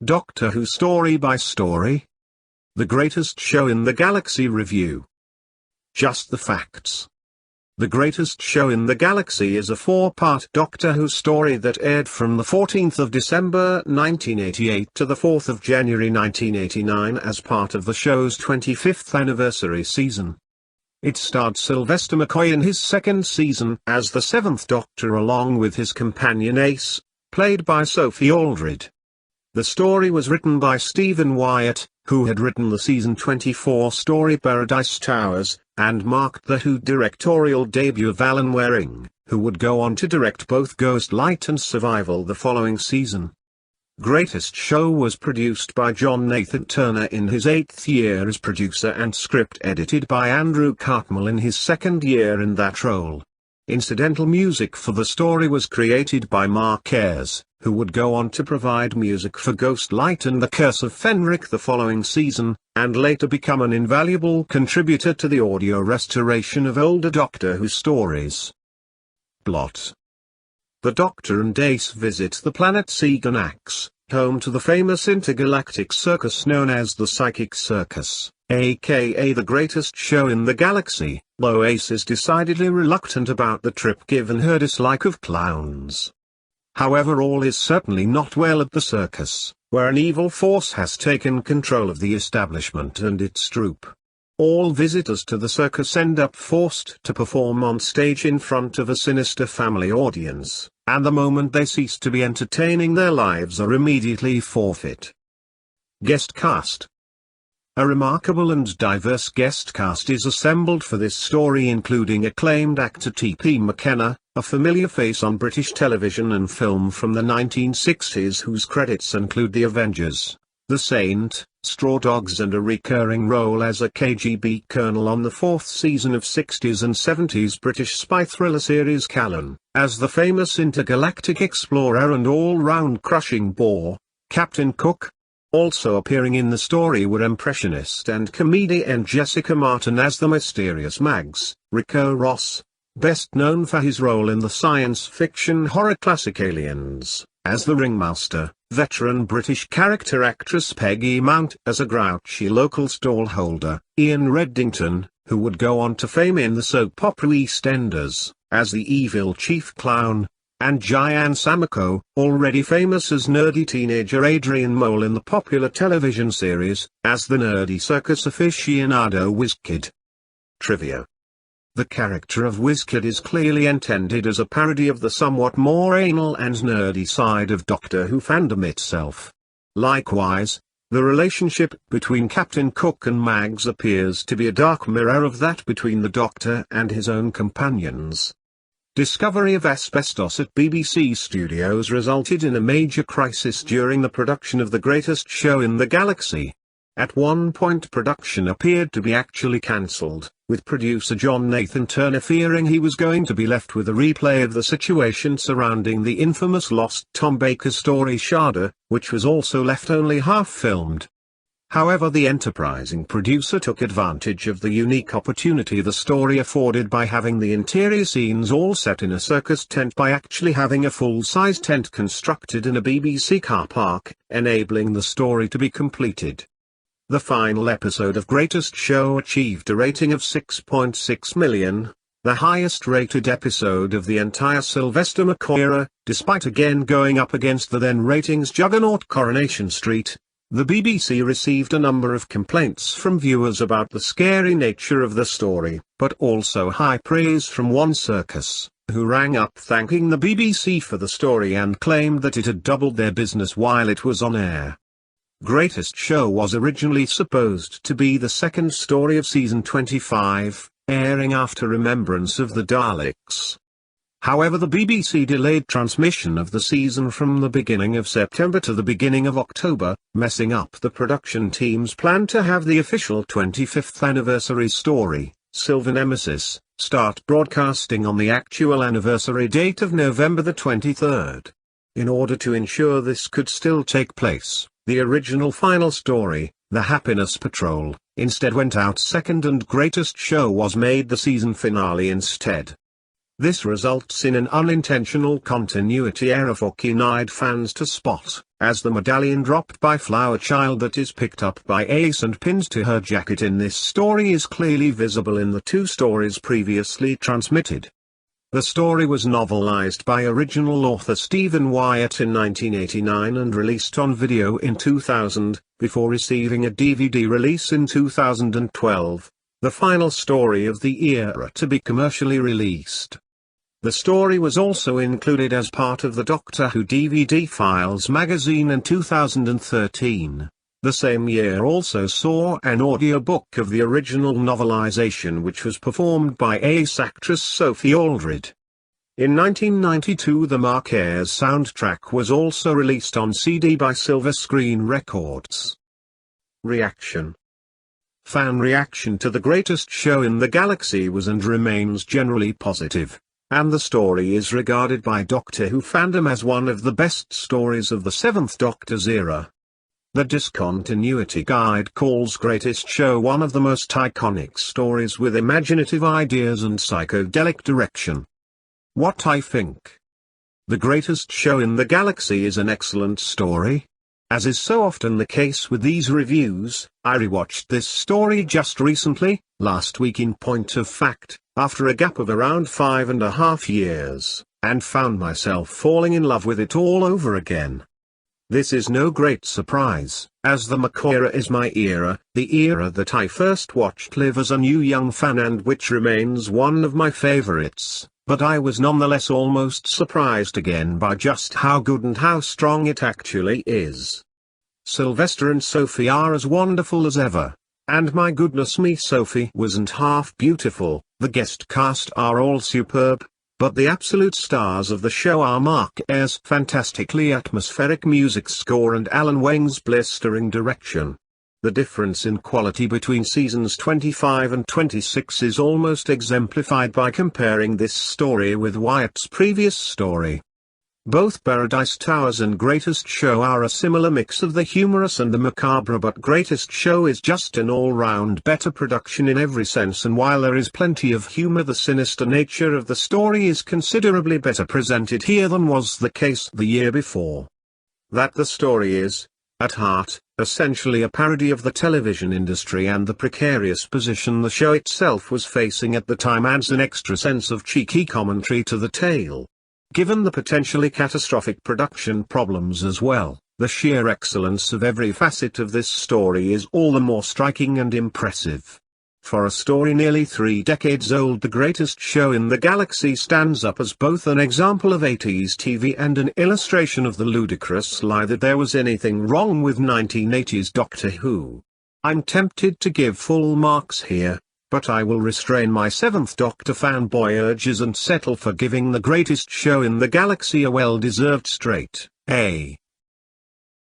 Doctor Who Story by Story. The Greatest Show in the Galaxy Review. Just the Facts. The Greatest Show in the Galaxy is a four-part Doctor Who story that aired from the 14th of December 1988 to the 4th of January 1989 as part of the show's 25th anniversary season. It starred Sylvester McCoy in his second season as the Seventh Doctor along with his companion Ace, played by Sophie Aldred. The story was written by Stephen Wyatt, who had written the season 24 story Paradise Towers, and marked the Who directorial debut of Alan Waring, who would go on to direct both Ghost Light and Survival the following season. Greatest Show was produced by John Nathan Turner in his 8th year as producer and script edited by Andrew Cartmel in his 2nd year in that role. Incidental music for the story was created by Mark Ayres, who would go on to provide music for Ghost Light and The Curse of Fenric the following season, and later become an invaluable contributor to the audio restoration of older Doctor Who stories. Plot. The Doctor and Ace visit the planet Seganax, home to the famous intergalactic circus known as the Psychic Circus, aka the greatest show in the galaxy, though Ace is decidedly reluctant about the trip given her dislike of clowns. However, all is certainly not well at the circus, where an evil force has taken control of the establishment and its troupe. All visitors to the circus end up forced to perform on stage in front of a sinister family audience, and the moment they cease to be entertaining, their lives are immediately forfeit. Guest cast. A remarkable and diverse guest cast is assembled for this story, including acclaimed actor T.P. McKenna, a familiar face on British television and film from the 1960s whose credits include The Avengers, The Saint, Straw Dogs and a recurring role as a KGB colonel on the 4th season of 60s and 70s British spy thriller series Callan, as the famous intergalactic explorer and all-round crushing bore, Captain Cook. Also appearing in the story were impressionist and comedian Jessica Martin as the mysterious Mags, Rico Ross, best known for his role in the science fiction horror classic Aliens, as the Ringmaster, veteran British character actress Peggy Mount as a grouchy local stallholder, Ian Reddington, who would go on to fame in the soap opera EastEnders, as the evil chief clown, and Jayan Samako, already famous as nerdy teenager Adrian Mole in the popular television series, as the nerdy circus aficionado WizKid. Trivia. The character of WizKid is clearly intended as a parody of the somewhat more anal and nerdy side of Doctor Who fandom itself. Likewise, the relationship between Captain Cook and Mags appears to be a dark mirror of that between the Doctor and his own companions. Discovery of asbestos at BBC Studios resulted in a major crisis during the production of The Greatest Show in the Galaxy. At one point production appeared to be actually cancelled, with producer John Nathan Turner fearing he was going to be left with a replay of the situation surrounding the infamous lost Tom Baker story Shada, which was also left only half-filmed. However, the enterprising producer took advantage of the unique opportunity the story afforded by having the interior scenes all set in a circus tent by actually having a full-size tent constructed in a BBC car park, enabling the story to be completed. The final episode of Greatest Show achieved a rating of 6.6 million, the highest-rated episode of the entire Sylvester McCoy era, despite again going up against the then-ratings juggernaut Coronation Street. The BBC received a number of complaints from viewers about the scary nature of the story, but also high praise from one circus, who rang up thanking the BBC for the story and claimed that it had doubled their business while it was on air. Greatest Show was originally supposed to be the second story of season 25, airing after Remembrance of the Daleks. However, the BBC delayed transmission of the season from the beginning of September to the beginning of October, messing up the production team's plan to have the official 25th anniversary story, Silver Nemesis, start broadcasting on the actual anniversary date of November the 23rd. In order to ensure this could still take place, the original final story, The Happiness Patrol, instead went out second and Greatest Show was made the season finale instead. This results in an unintentional continuity error for keen-eyed fans to spot, as the medallion dropped by Flower Child that is picked up by Ace and pinned to her jacket in this story is clearly visible in the two stories previously transmitted. The story was novelized by original author Stephen Wyatt in 1989 and released on video in 2000, before receiving a DVD release in 2012, the final story of the era to be commercially released. The story was also included as part of the Doctor Who DVD Files magazine in 2013. The same year also saw an audiobook of the original novelization, which was performed by Ace actress Sophie Aldred. In 1992 the Marquez soundtrack was also released on CD by Silver Screen Records. Reaction. Fan reaction to The Greatest Show in the Galaxy was and remains generally positive, and the story is regarded by Doctor Who fandom as one of the best stories of the Seventh Doctor's era. The Discontinuity Guide calls Greatest Show one of the most iconic stories with imaginative ideas and psychedelic direction. What I think. The Greatest Show in the Galaxy is an excellent story. As is so often the case with these reviews, I rewatched this story just recently, last week in point of fact, after a gap of around 5.5 years, and found myself falling in love with it all over again. This is no great surprise, as the McCoy era is my era, the era that I first watched live as a new young fan and which remains one of my favorites, but I was nonetheless almost surprised again by just how good and how strong it actually is. Sylvester and Sophie are as wonderful as ever, and my goodness me, Sophie wasn't half beautiful. The guest cast are all superb, but the absolute stars of the show are Mark Ayres' fantastically atmospheric music score and Alan Wang's blistering direction. The difference in quality between seasons 25 and 26 is almost exemplified by comparing this story with Wyatt's previous story. Both Paradise Towers and Greatest Show are a similar mix of the humorous and the macabre, but Greatest Show is just an all-round better production in every sense, and while there is plenty of humor, the sinister nature of the story is considerably better presented here than was the case the year before. That the story is, at heart, essentially a parody of the television industry and the precarious position the show itself was facing at the time adds an extra sense of cheeky commentary to the tale. Given the potentially catastrophic production problems as well, the sheer excellence of every facet of this story is all the more striking and impressive. For a story nearly 3 decades old, The Greatest Show in the Galaxy stands up as both an example of 80s TV and an illustration of the ludicrous lie that there was anything wrong with 1980s Doctor Who. I'm tempted to give full marks here, but I will restrain my Seventh Doctor fanboy urges and settle for giving The Greatest Show in the Galaxy a well-deserved straight A.